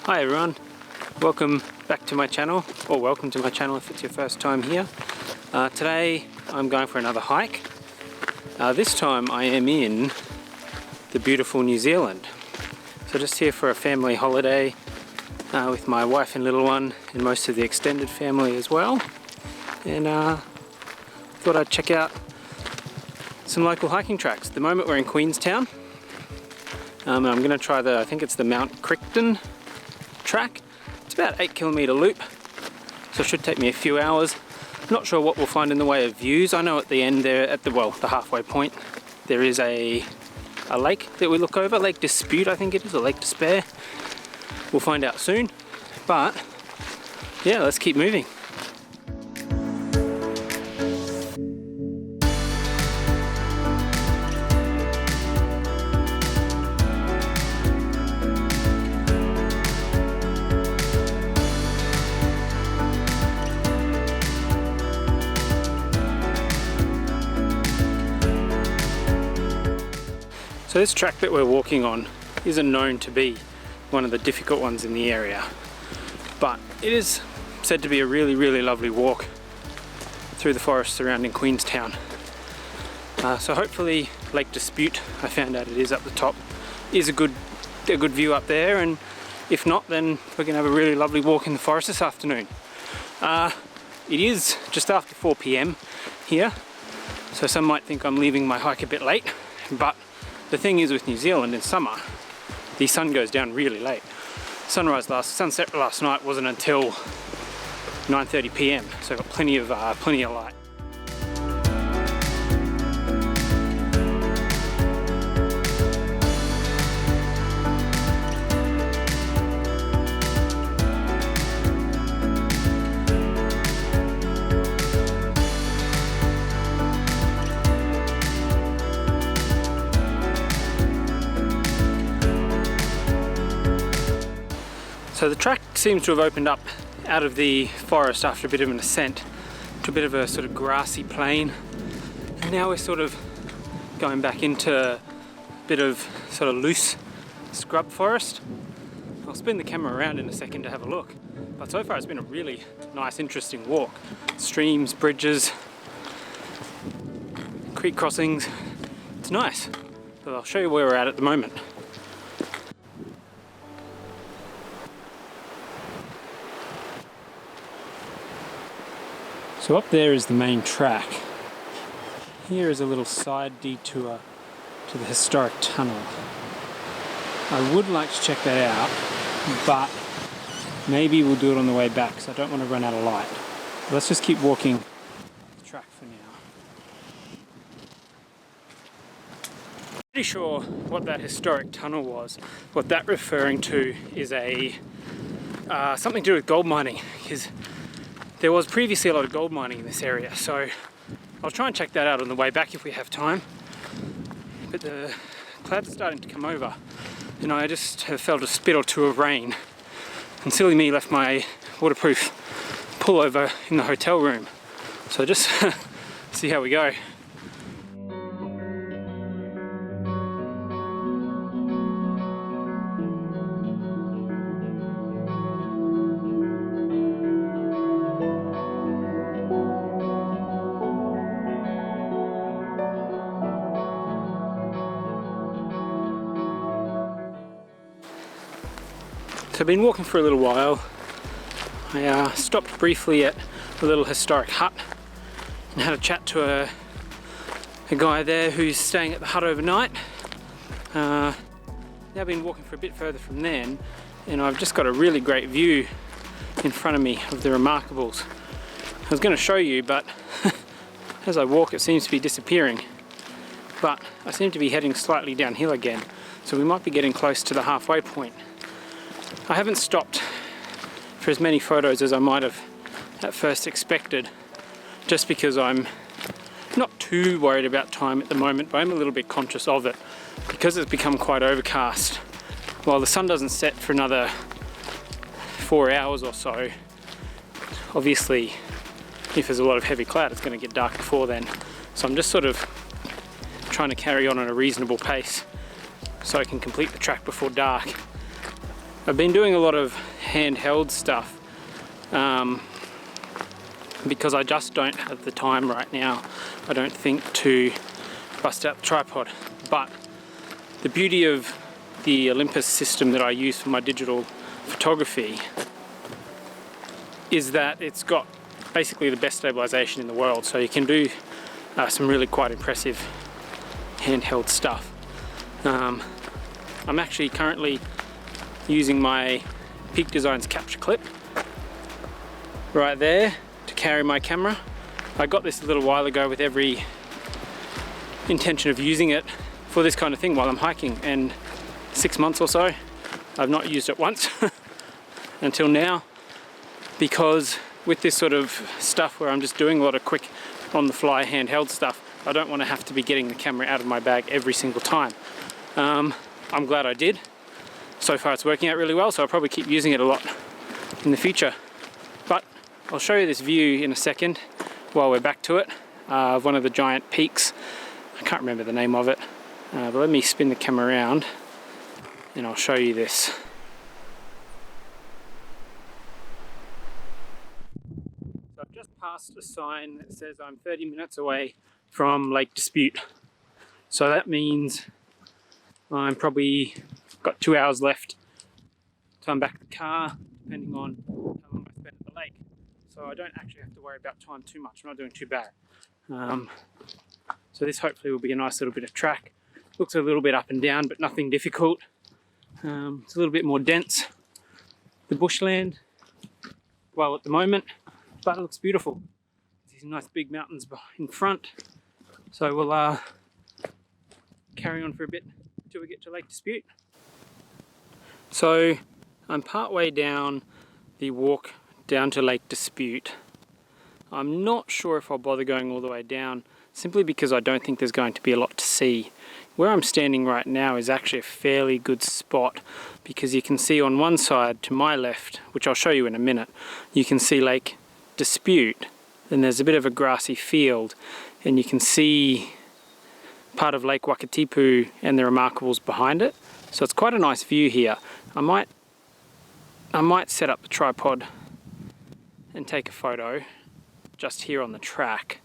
Hi everyone, welcome back to my channel, or welcome to my channel if it's your first time here. Today I'm going for another hike. This time I am in the beautiful New Zealand. So just here for a family holiday with my wife and little one and most of the extended family as well. And thought I'd check out some local hiking tracks. At the moment we're in Queenstown. And I'm going to try I think it's the Mount Crichton track. It's about 8 km loop, so it should take me a few hours. Not sure what we'll find in the way of views. I know at the end there, at the halfway point, there is a lake that we look over, Lake Dispute I think it is, or Lake Despair. We'll find out soon, but yeah, let's keep moving. So this track that we're walking on isn't known to be one of the difficult ones in the area, but it is said to be a really lovely walk through the forest surrounding Queenstown. So hopefully Lake Dispute, I found out it is up the top, is a good view up there, and if not, then we're going to have a really lovely walk in the forest this afternoon. It is just after 4 p.m. here, so some might think I'm leaving my hike a bit late, but the thing is with New Zealand in summer, the sun goes down really late. Sunset last night wasn't until 9:30 p.m. so I've got plenty of light. So the track seems to have opened up out of the forest after a bit of an ascent to a bit of a sort of grassy plain, and now we're sort of going back into a bit of sort of loose scrub forest. I'll spin the camera around in a second to have a look, but so far it's been a really nice, interesting walk. Streams, bridges, creek crossings, it's nice. So I'll show you where we're at the moment. So up there is the main track. Here is a little side detour to the historic tunnel. I would like to check that out, but maybe we'll do it on the way back because I don't want to run out of light. Let's just keep walking the track for now. Pretty sure what that historic tunnel was. What that referring to is something to do with gold mining, because there was previously a lot of gold mining in this area, so I'll try and check that out on the way back if we have time. But the clouds are starting to come over, and I just have felt a spit or two of rain, and silly me left my waterproof pullover in the hotel room. So just see how we go. So I've been walking for a little while. I stopped briefly at a little historic hut and had a chat to a guy there who's staying at the hut overnight. Now I've been walking for a bit further from then, and I've just got a really great view in front of me of the Remarkables. I was going to show you, but as I walk it seems to be disappearing. But I seem to be heading slightly downhill again, so we might be getting close to the halfway point. I haven't stopped for as many photos as I might have at first expected, just because I'm not too worried about time at the moment, but I'm a little bit conscious of it because it's become quite overcast. While the sun doesn't set for another 4 hours or so, obviously if there's a lot of heavy cloud it's going to get dark before then. So I'm just sort of trying to carry on at a reasonable pace so I can complete the track before dark. I've been doing a lot of handheld stuff because I just don't have the time right now, I don't think, to bust out the tripod. But the beauty of the Olympus system that I use for my digital photography is that it's got basically the best stabilization in the world, so you can do some really quite impressive handheld stuff. I'm actually currently using my Peak Designs capture clip right there to carry my camera. I got this a little while ago with every intention of using it for this kind of thing while I'm hiking, and 6 months or so I've not used it once until now, because with this sort of stuff where I'm just doing a lot of quick on the fly handheld stuff, I don't want to have to be getting the camera out of my bag every single time. I'm glad I did. So far it's working out really well, so I'll probably keep using it a lot in the future. But I'll show you this view in a second while we're back to it, of one of the giant peaks. I can't remember the name of it, but let me spin the camera around and I'll show you this. So I've just passed a sign that says I'm 30 minutes away from Lake Dispute. So that means I'm probably got 2 hours left till I'm back at the car, depending on how long I spend at the lake. So I don't actually have to worry about time too much. I'm not doing too bad. So this hopefully will be a nice little bit of track. Looks a little bit up and down, but nothing difficult. It's a little bit more dense, the bushland, well, at the moment, but it looks beautiful. These nice big mountains in front. So we'll carry on for a bit until we get to Lake Dispute. So I'm partway down the walk down to Lake Dispute. I'm not sure if I'll bother going all the way down, simply because I don't think there's going to be a lot to see. Where I'm standing right now is actually a fairly good spot, because you can see on one side to my left, which I'll show you in a minute, you can see Lake Dispute, and there's a bit of a grassy field, and you can see part of Lake Wakatipu and the Remarkables behind it. So it's quite a nice view here. I might set up the tripod and take a photo just here on the track.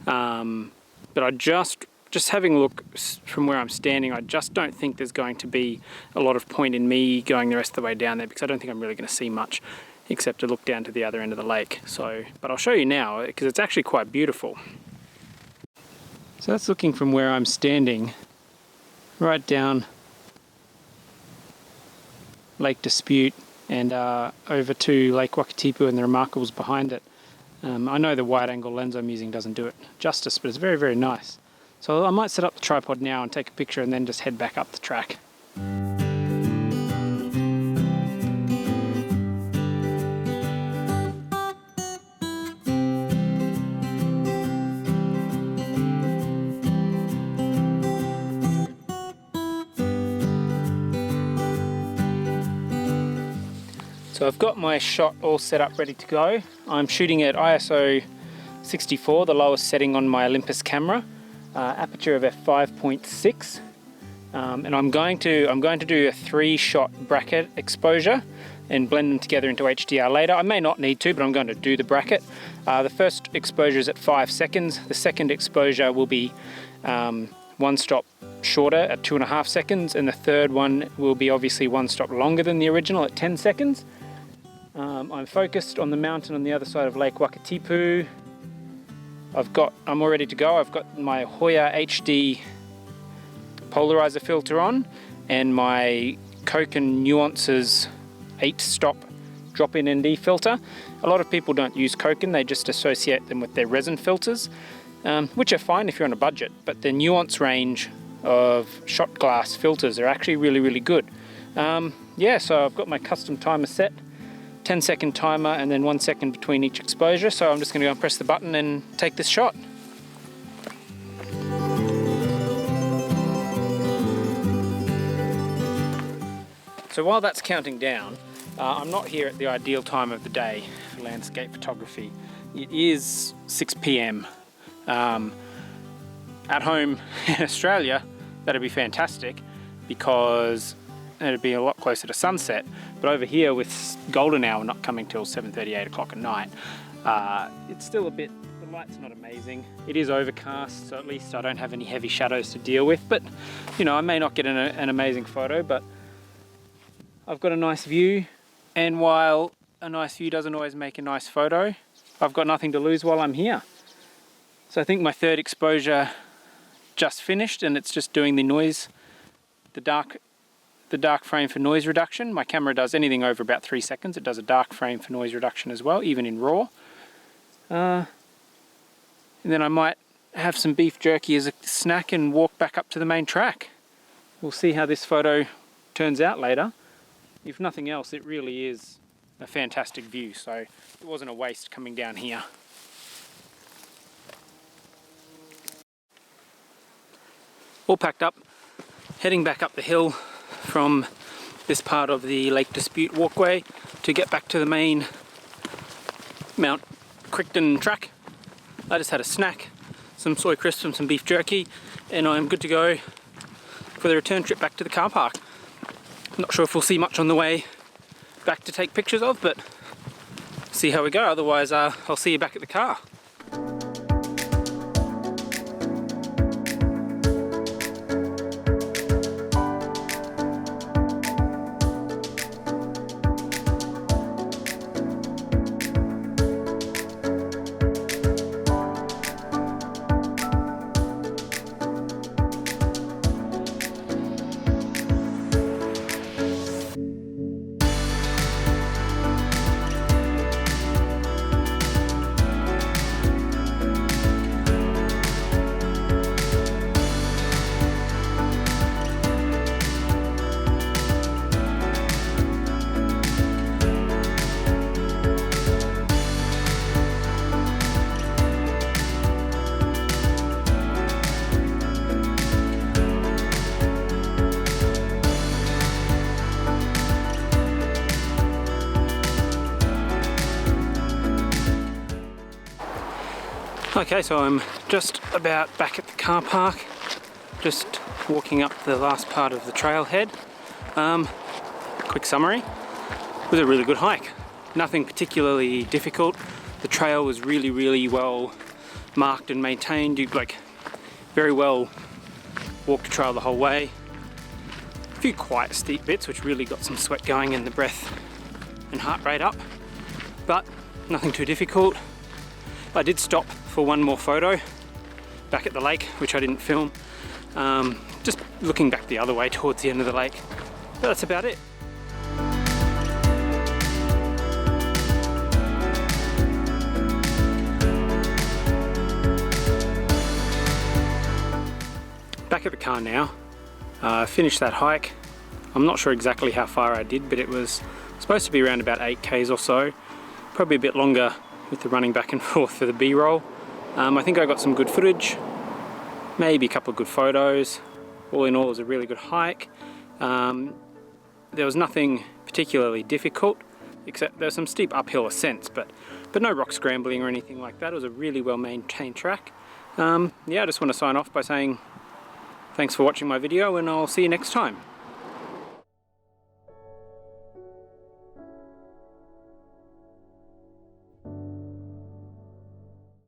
But I just having a look from where I'm standing, I just don't think there's going to be a lot of point in me going the rest of the way down there, because I don't think I'm really going to see much except to look down to the other end of the lake. So, but I'll show you now, because it's actually quite beautiful. So that's looking from where I'm standing, right down Lake Dispute and over to Lake Wakatipu and the Remarkables behind it. I know the wide angle lens I'm using doesn't do it justice, but it's very, very nice. So I might set up the tripod now and take a picture and then just head back up the track. So I've got my shot all set up ready to go. I'm shooting at ISO 64, the lowest setting on my Olympus camera, aperture of f5.6, and I'm going to do a 3-shot bracket exposure and blend them together into HDR later. I may not need to, but I'm going to do the bracket. The first exposure is at 5 seconds. The second exposure will be 1 stop shorter at 2.5 seconds, and the third one will be obviously 1 stop longer than the original at 10 seconds. I'm focused on the mountain on the other side of Lake Wakatipu. I'm all ready to go. I've got my Hoya HD polarizer filter on and my Koken Nuances 8-stop drop-in ND filter. A lot of people don't use Koken, they just associate them with their resin filters, which are fine if you're on a budget, but the Nuance range of shot glass filters are actually really, really good. Yeah, so I've got my custom timer set, 10-second timer and then 1 second between each exposure. So I'm just going to go and press the button and take this shot. So while that's counting down, I'm not here at the ideal time of the day for landscape photography. It is 6 p.m. At home in Australia, that'd be fantastic, because it'd be a lot closer to sunset. But over here with golden hour not coming till 7:30, 8 o'clock at night, it's still a bit, the light's not amazing. It is overcast, so at least I don't have any heavy shadows to deal with. But, you know, I may not get an amazing photo, but I've got a nice view. And while a nice view doesn't always make a nice photo, I've got nothing to lose while I'm here. So I think my third exposure just finished, and it's just doing the noise, the dark frame for noise reduction. My camera does anything over about 3 seconds. It does a dark frame for noise reduction as well, even in RAW. And then I might have some beef jerky as a snack and walk back up to the main track. We'll see how this photo turns out later. If nothing else, it really is a fantastic view, so it wasn't a waste coming down here. All packed up, heading back up the hill from this part of the Lake Dispute walkway to get back to the main Mount Crichton track. I just had a snack, some soy crisps and some beef jerky, and I'm good to go for the return trip back to the car park. Not sure if we'll see much on the way back to take pictures of, but see how we go. Otherwise, I'll see you back at the car. Okay, so I'm just about back at the car park, just walking up the last part of the trailhead. Quick summary, it was a really good hike. Nothing particularly difficult. The trail was really well marked and maintained. You very well walked the trail the whole way. A few quite steep bits which really got some sweat going and the breath and heart rate up, but nothing too difficult. I did stop for one more photo back at the lake, which I didn't film, just looking back the other way towards the end of the lake, but that's about it. Back at the car now. Finished that hike. I'm not sure exactly how far I did, but it was supposed to be around about 8 k's or so, probably a bit longer with the running back and forth for the B-roll. I think I got some good footage, maybe a couple of good photos. All in all, it was a really good hike. There was nothing particularly difficult, except there was some steep uphill ascents, but no rock scrambling or anything like that. It was a really well maintained track. Yeah, I just want to sign off by saying thanks for watching my video, and I'll see you next time.